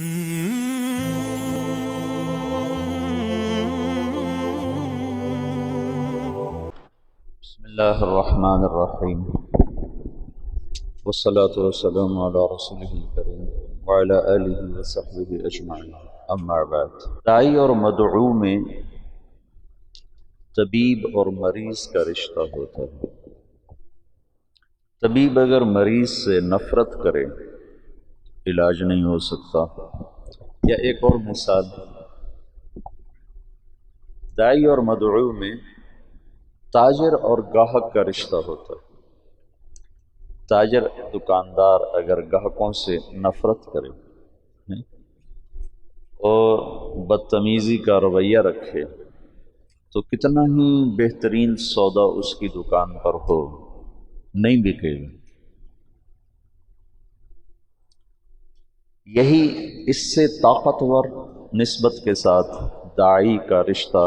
بسم الله الرحمن الرحيم والصلاة والسلام على رسوله الكريم وعلى آله وصحبه أجمعين أما بعد داعی اور مدعو میں طبیب اور مریض کا رشتہ ہوتا ہے۔ طبیب اگر مریض سے نفرت کرے علاج نہیں ہو سکتا۔ یا ایک اور مثال، داعی اور مدعو میں تاجر اور گاہک کا رشتہ ہوتا ہے۔ تاجر دکاندار اگر گاہکوں سے نفرت کرے اور بدتمیزی کا رویہ رکھے تو کتنا ہی بہترین سودا اس کی دکان پر ہو نہیں بکے گا۔ یہی اس سے طاقتور نسبت کے ساتھ داعی کا رشتہ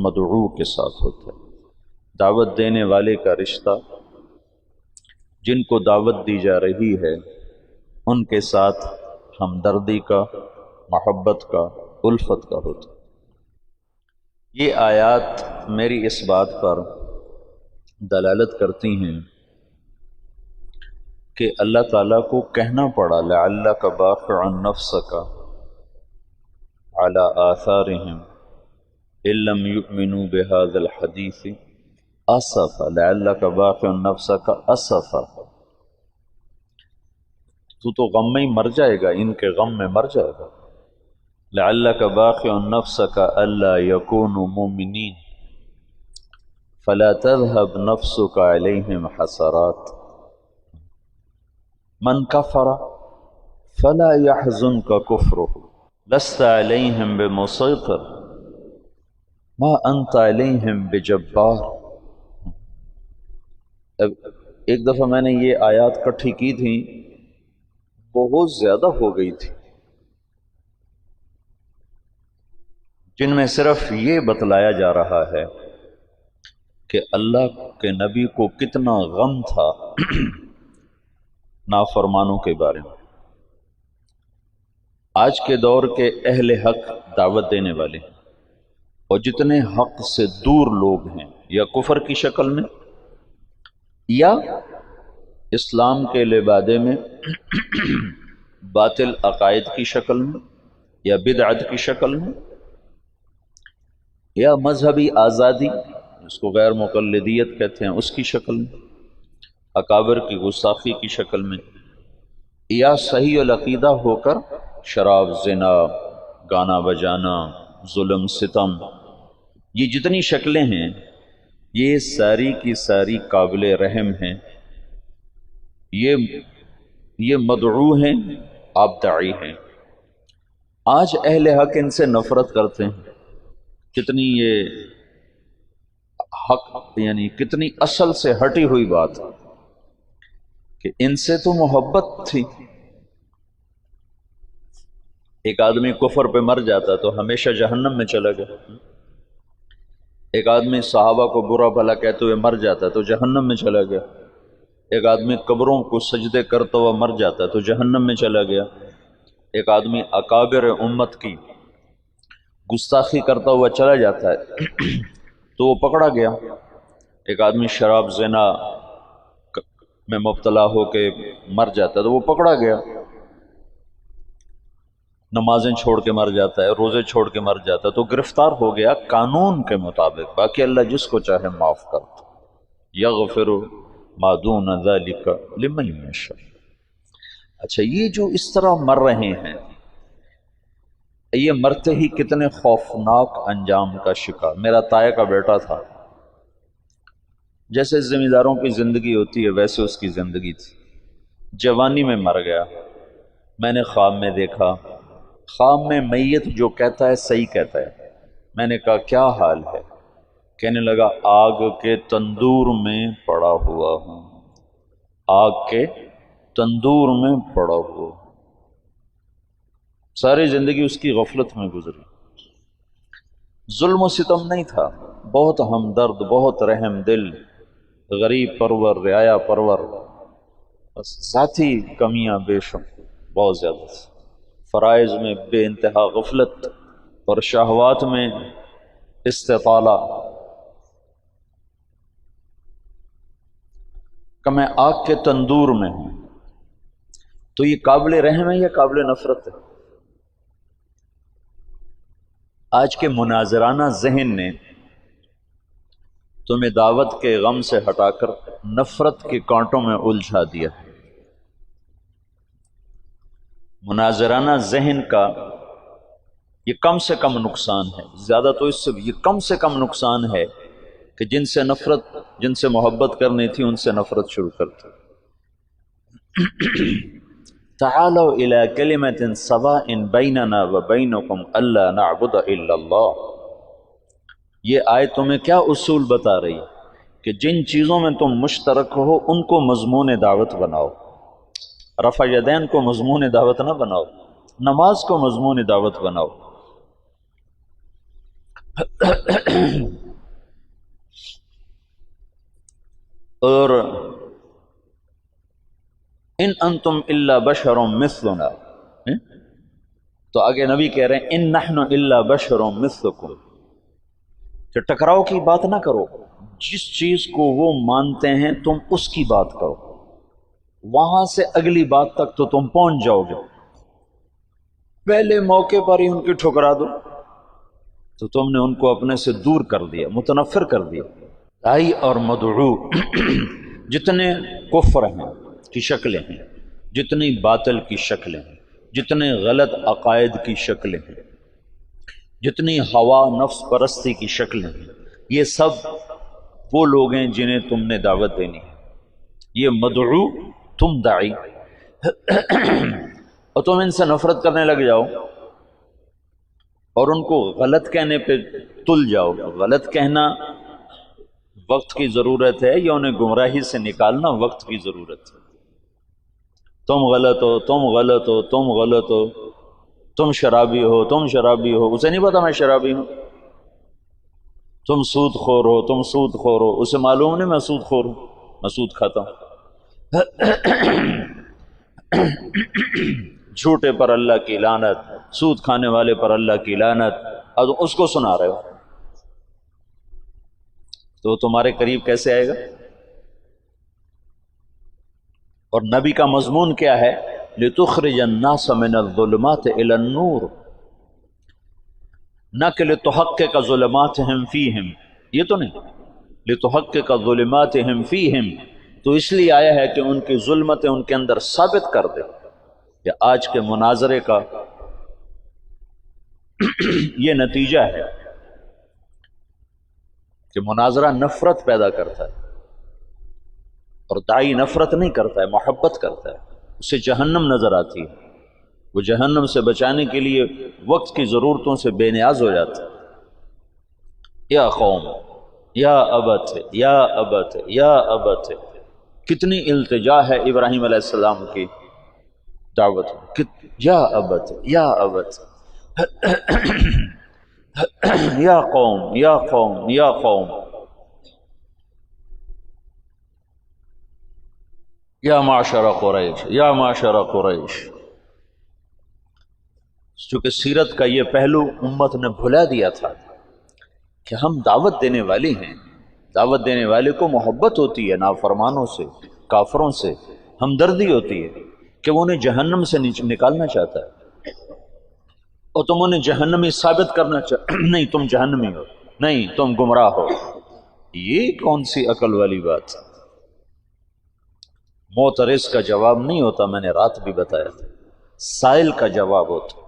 مدعو کے ساتھ ہوتا ہے۔ دعوت دینے والے کا رشتہ، جن کو دعوت دی جا رہی ہے ان کے ساتھ ہمدردی کا، محبت کا، الفت کا ہوتا ہے۔ یہ آیات میری اس بات پر دلالت کرتی ہیں کہ اللہ تعالیٰ کو کہنا پڑا لعلک باخع نفسک علی آثارہم ان لم یؤمنوا بہذا الحدیث اسفا، لعلک باخع نفسک اسفا، تو غم میں مر جائے گا، ان کے غم میں مر جائے گا۔ لعلک باخع نفسک الا یکونوا مؤمنین فلا تذهب نفسک علیہم حسرات من کفر فلا يحزنک کفرہ لست علیہم بمسیطر ما انت علیہم بجبار۔ ایک دفعہ میں نے یہ آیات کٹھی کی تھی، بہت زیادہ ہو گئی تھی، جن میں صرف یہ بتلایا جا رہا ہے کہ اللہ کے نبی کو کتنا غم تھا نافرمانوں کے بارے میں۔ آج کے دور کے اہل حق دعوت دینے والے اور جتنے حق سے دور لوگ ہیں، یا کفر کی شکل میں یا اسلام کے لبادے میں باطل عقائد کی شکل میں یا بدعت کی شکل میں یا مذہبی آزادی جس کو غیر مقلدیت کہتے ہیں اس کی شکل میں، اکابر کی گستاخی کی شکل میں، یا صحیح العقیدہ ہو کر شراب، زنا، گانا بجانا، ظلم، ستم، یہ جتنی شکلیں ہیں یہ ساری کی ساری قابل رحم ہیں۔ یہ مدعو ہیں، آپ داعی ہیں۔ آج اہل حق ان سے نفرت کرتے ہیں۔ کتنی یہ حق، یعنی کتنی اصل سے ہٹی ہوئی بات کہ ان سے تو محبت تھی۔ ایک آدمی کفر پہ مر جاتا تو ہمیشہ جہنم میں چلا گیا، ایک آدمی صحابہ کو برا بھلا کہتے ہوئے مر جاتا تو جہنم میں چلا گیا، ایک آدمی قبروں کو سجدے کرتا ہوا مر جاتا تو جہنم میں چلا گیا، ایک آدمی اکابر امت کی گستاخی کرتا ہوا چلا جاتا ہے تو وہ پکڑا گیا، ایک آدمی شراب، زنا میں مبتلا ہو کے مر جاتا ہے تو وہ پکڑا گیا، نمازیں چھوڑ کے مر جاتا ہے، روزے چھوڑ کے مر جاتا ہے تو گرفتار ہو گیا قانون کے مطابق۔ باقی اللہ جس کو چاہے معاف کرتا، یغفر ما دون ذلک لمن یشاء۔ اچھا، یہ جو اس طرح مر رہے ہیں، یہ مرتے ہی کتنے خوفناک انجام کا شکار۔ میرا تایا کا بیٹا تھا، جیسے ذمہ داروں کی زندگی ہوتی ہے ویسے اس کی زندگی تھی، جوانی میں مر گیا۔ میں نے خواب میں دیکھا، خواب میں میت جو کہتا ہے صحیح کہتا ہے۔ میں نے کہا کیا حال ہے؟ کہنے لگا آگ کے تندور میں پڑا ہوا ہوں، آگ کے تندور میں پڑا ہوا۔ ساری زندگی اس کی غفلت میں گزری، ظلم و ستم نہیں تھا، بہت ہمدرد، بہت رحم دل، غریب پرور، رعایا پرور، بس ذاتی کمیاں بے شمار بہت زیادہ تھی۔ فرائض میں بے انتہا غفلت اور شہوات میں استطالہ کہ میں آگ کے تندور میں ہوں، تو یہ قابل رحم ہے یا قابل نفرت ہے؟ آج کے مناظرانہ ذہن نے تمہیں دعوت کے غم سے ہٹا کر نفرت کے کانٹوں میں الجھا دیا۔ مناظرانہ ذہن کا یہ کم سے کم نقصان ہے، زیادہ تو اس سے یہ کم سے کم نقصان ہے کہ جن سے نفرت، جن سے محبت کرنی تھی ان سے نفرت شروع کرتے۔ تعالوا الى کلمۃ سواء بیننا وبینکم الا نعبد الا اللہ۔ یہ آیت تمہیں کیا اصول بتا رہی کہ جن چیزوں میں تم مشترک ہو ان کو مضمون دعوت بناؤ۔ رفع یدین کو مضمون دعوت نہ بناؤ، نماز کو مضمون دعوت بناؤ۔ اور ان انتم الا بشر مثلنا، تو آگے نبی کہہ رہے ہیں ان نحن الا بشر مثلکم، کہ ٹکراؤ کی بات نہ کرو، جس چیز کو وہ مانتے ہیں تم اس کی بات کرو، وہاں سے اگلی بات تک تو تم پہنچ جاؤ گے، پہلے موقع پر ہی ان کی ٹھکرا دو تو تم نے ان کو اپنے سے دور کر دیا، متنفر کر دیا۔ داعی اور مدعو جتنے کفر ہیں کی شکلیں ہیں، جتنی باطل کی شکلیں ہیں، جتنے غلط عقائد کی شکلیں ہیں، جتنی ہوا نفس پرستی کی شکلیں ہیں، یہ سب وہ لوگ ہیں جنہیں تم نے دعوت دینی ہے۔ یہ مدعو، تم داعی، اور تم ان سے نفرت کرنے لگ جاؤ اور ان کو غلط کہنے پہ تل جاؤ۔ غلط کہنا وقت کی ضرورت ہے یا انہیں گمراہی سے نکالنا وقت کی ضرورت ہے؟ تم غلط ہو، تم غلط ہو، تم غلط ہو، تم شرابی ہو، تم شرابی ہو، اسے نہیں پتا میں شرابی ہوں۔ تم سود خور ہو، تم سود خور ہو، اسے معلوم نہیں میں سود خور ہوں، میں سود کھاتا ہوں۔ جھوٹے پر اللہ کی لعنت، سود کھانے والے پر اللہ کی لعنت، اور اس کو سنا رہے ہو تو تمہارے قریب کیسے آئے گا؟ اور نبی کا مضمون کیا ہے؟ لِتُخْرِجَ النَّاسَ مِنَ الظُّلُمَاتِ إِلَى النُّورِ، نہ کہ لِتُحَقِّقَ ظُلُمَاتِهِمْ فِيهِمْ، یہ تو نہیں، لِتُحَقِّقَ ظُلُمَاتِهِمْ فِيهِمْ، تو اس لیے آیا ہے کہ ان کی ظلمتیں ان کے اندر ثابت کر دے کہ آج کے مناظرے کا یہ نتیجہ ہے کہ مناظرہ نفرت پیدا کرتا ہے، اور داعی نفرت نہیں کرتا ہے، محبت کرتا ہے، اسے جہنم نظر آتی ہے، وہ جہنم سے بچانے کے لیے وقت کی ضرورتوں سے بے نیاز ہو جاتا ہے۔ یا قوم، یا ابت، یا ابت، یا ابت، کتنی التجا ہے ابراہیم علیہ السلام کی دعوت، یا ابت، یا ابت، یا قوم، یا قوم، یا قوم، یا معشر قریش، یا معشر قریش۔ چونکہ سیرت کا یہ پہلو امت نے بھلا دیا تھا کہ ہم دعوت دینے والے ہیں، دعوت دینے والے کو محبت ہوتی ہے نافرمانوں سے، کافروں سے ہمدردی ہوتی ہے کہ وہ انہیں جہنم سے نکالنا چاہتا ہے، اور تم انہیں جہنمی ثابت کرنا نہیں تم جہنمی ہو، نہیں تم گمراہ ہو۔ یہ کون سی عقل والی بات؟ معترض کا جواب نہیں ہوتا، میں نے رات بھی بتایا تھا، سائل کا جواب ہوتا۔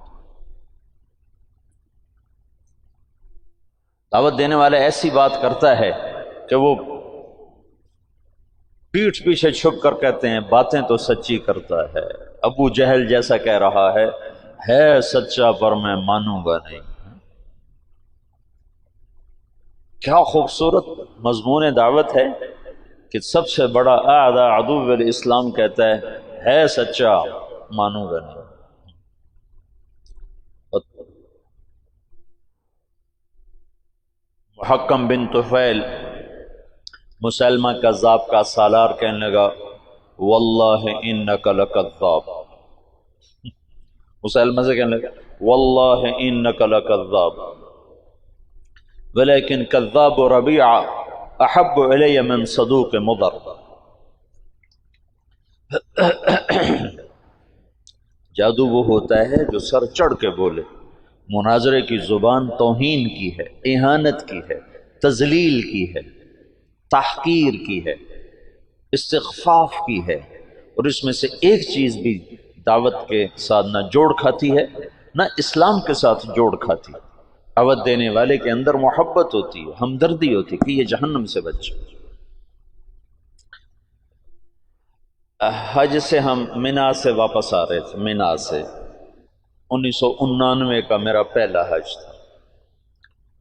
دعوت دینے والا ایسی بات کرتا ہے کہ وہ پیٹھ پیچھے چھپ کر کہتے ہیں باتیں تو سچی کرتا ہے، ابو جہل جیسا کہہ رہا ہے سچا پر میں مانوں گا نہیں۔ کیا خوبصورت مضمون دعوت ہے کہ سب سے بڑا اعداء عدو الاسلام کہتا ہے سچا مانوں گا نہیں۔ محکم بن طفیل مسلمہ کذاب کا سالار کہنے لگا واللہ انک لکذاب، مسلمہ سے کہنے لگا واللہ انک لکذاب ولیکن کذاب ربیعہ احب الی من صدوق مضر. جادو وہ ہوتا ہے جو سر چڑھ کے بولے. مناظرے کی زبان توہین کی ہے، اہانت کی ہے، تذلیل کی ہے، تحقیر کی ہے، استخفاف کی ہے، اور اس میں سے ایک چیز بھی دعوت کے ساتھ نہ جوڑ کھاتی ہے نہ اسلام کے ساتھ جوڑ کھاتی. دعوت دینے والے کے اندر محبت ہوتی ہے، ہمدردی ہوتی ہے کہ یہ جہنم سے بچے. حج سے ہم مینا سے واپس آ رہے تھے. مینا سے 1999 کا میرا پہلا حج تھا.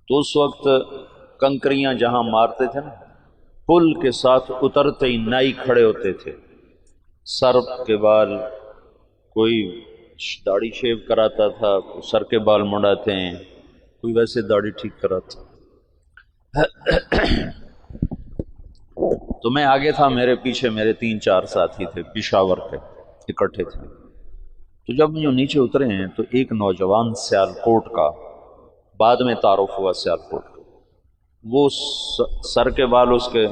تو اس وقت کنکریاں جہاں مارتے تھے نا، پل کے ساتھ اترتے ہی نائی کھڑے ہوتے تھے، سر کے بال، کوئی داڑھی شیو کراتا تھا، کوئی سر کے بال منڈاتے ہیں، کوئی ویسے داڑھی ٹھیک کراتا. تو میں آگے تھا، میرے پیچھے میرے 3-4 ساتھی تھے پشاور کے، اکٹھے تھے. تو جب یوں نیچے اترے ہیں تو ایک نوجوان سیالکوٹ کا، بعد میں تعارف ہوا سیالکوٹ کا، وہ سر کے بال اس کے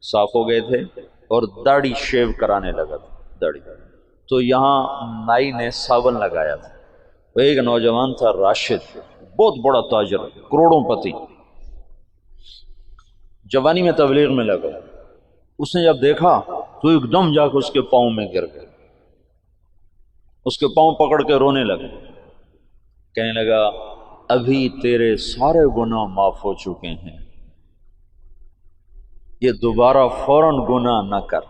صاف ہو گئے تھے اور داڑھی شیو کرانے لگا تھا داڑھی. تو یہاں نائی نے صابن لگایا تھا. وہ ایک نوجوان تھا راشد، بہت بڑا تاجر، کروڑوں پتی، جوانی میں تبلیغ میں لگا. اس نے جب دیکھا تو ایک دم جا کے اس کے پاؤں میں گر گیا، اس کے پاؤں پکڑ کے رونے لگا، کہنے لگا ابھی تیرے سارے گناہ معاف ہو چکے ہیں، یہ دوبارہ فوراً گناہ نہ کر،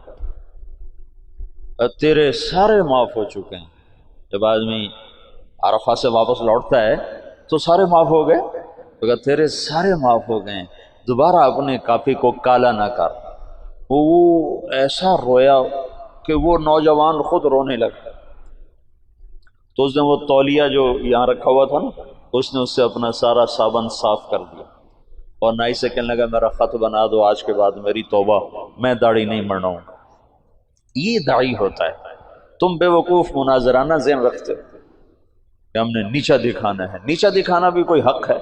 تیرے سارے معاف ہو چکے ہیں. جب آدمی عرفہ سے واپس لوٹتا ہے تو سارے معاف ہو گئے، تو کہا تیرے سارے معاف ہو گئے، دوبارہ اپنے کافی کو کالا نہ کر. وہ ایسا رویا کہ وہ نوجوان خود رونے لگا. تو اس نے وہ تولیہ جو یہاں رکھا ہوا تھا نا، اس نے اس سے اپنا سارا صابن صاف کر دیا اور نائی سے کہنے لگا میرا خط بنا دو، آج کے بعد میری توبہ، میں داڑھی نہیں منڈاؤں گا. یہ داعی ہوتا ہے. تم بے وقوف مناظرانہ ذہن رکھتے ہو کہ ہم نے نیچا دکھانا ہے. نیچا دکھانا بھی کوئی حق ہے؟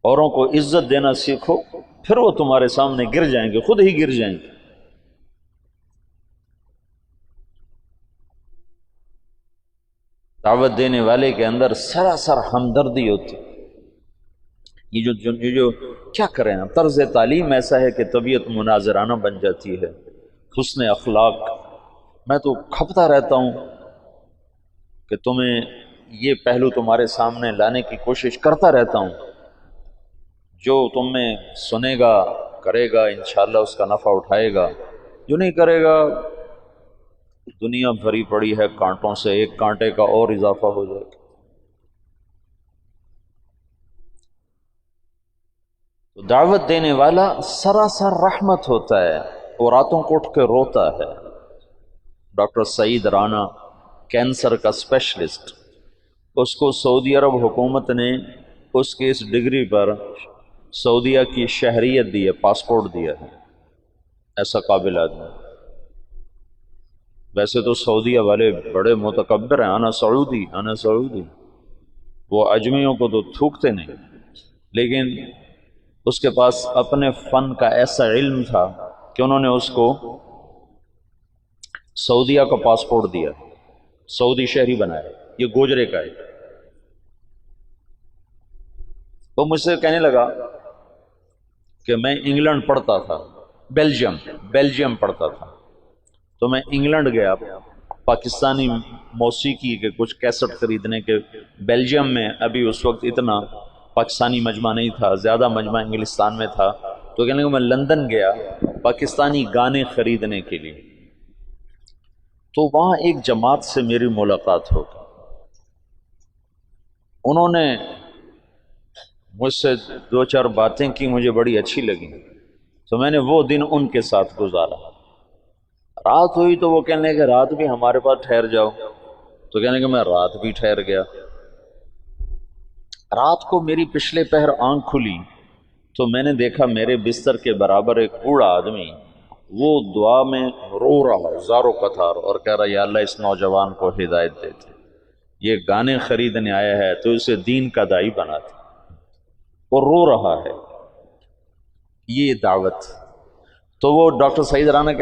اوروں کو عزت دینا سیکھو، پھر وہ تمہارے سامنے گر جائیں گے، خود ہی گر جائیں گے. دعوت دینے والے کے اندر سراسر ہمدردی ہوتی. یہ جو کیا کریں، طرز تعلیم ایسا ہے کہ طبیعت مناظرانہ بن جاتی ہے، حسن اخلاق. میں تو کھپتا رہتا ہوں کہ تمہیں یہ پہلو تمہارے سامنے لانے کی کوشش کرتا رہتا ہوں. جو تم میں سنے گا، کرے گا، انشاءاللہ اس کا نفع اٹھائے گا. جو نہیں کرے گا، دنیا بھری پڑی ہے کانٹوں سے، ایک کانٹے کا اور اضافہ ہو جائے گا. تو دعوت دینے والا سراسر رحمت ہوتا ہے، اور راتوں کو اٹھ کے روتا ہے. ڈاکٹر سعید رانا، کینسر کا اسپیشلسٹ، اس کو سعودی عرب حکومت نے اس کی اس ڈگری پر سعودیہ کی شہریت دی ہے، پاسپورٹ دیا ہے. ایسا قابل آدمی. ویسے تو سعودیہ والے بڑے متکبر ہیں، انا سعودی انا سعودی، وہ اجمیوں کو تو تھوکتے نہیں، لیکن اس کے پاس اپنے فن کا ایسا علم تھا کہ انہوں نے اس کو سعودیہ کا پاسپورٹ دیا، سعودی شہری بنایا. یہ گوجرے کا ہے. وہ مجھ سے کہنے لگا کہ میں انگلینڈ پڑھتا تھا، بیلجیم پڑھتا تھا، تو میں انگلینڈ گیا پاکستانی موسیقی کے کچھ کیسٹ خریدنے کے. بیلجیم میں ابھی اس وقت اتنا پاکستانی مجمع نہیں تھا، زیادہ مجمع انگلستان میں تھا. تو کہنے لگا میں لندن گیا پاکستانی گانے خریدنے کے لیے. تو وہاں ایک جماعت سے میری ملاقات ہو گئی. انہوں نے مجھ سے 2-4 باتیں کی، مجھے بڑی اچھی لگی، تو میں نے وہ دن ان کے ساتھ گزارا. رات ہوئی تو وہ کہنے کہ رات بھی ہمارے پاس ٹھہر جاؤ. تو کہنے کہ میں رات بھی ٹھہر گیا. رات کو میری پچھلے پہر آنکھ کھلی تو میں نے دیکھا میرے بستر کے برابر ایک بوڑھا آدمی وہ دعا میں رو رہا زارو قطار اور کہہ رہا یا اللہ اس نوجوان کو ہدایت دیتے، یہ گانے خریدنے آیا ہے تو اسے دین کا داعی بنا دے، اور رو رہا ہے، یہ دعوت۔ تو وہ ڈاکٹر سعید رانا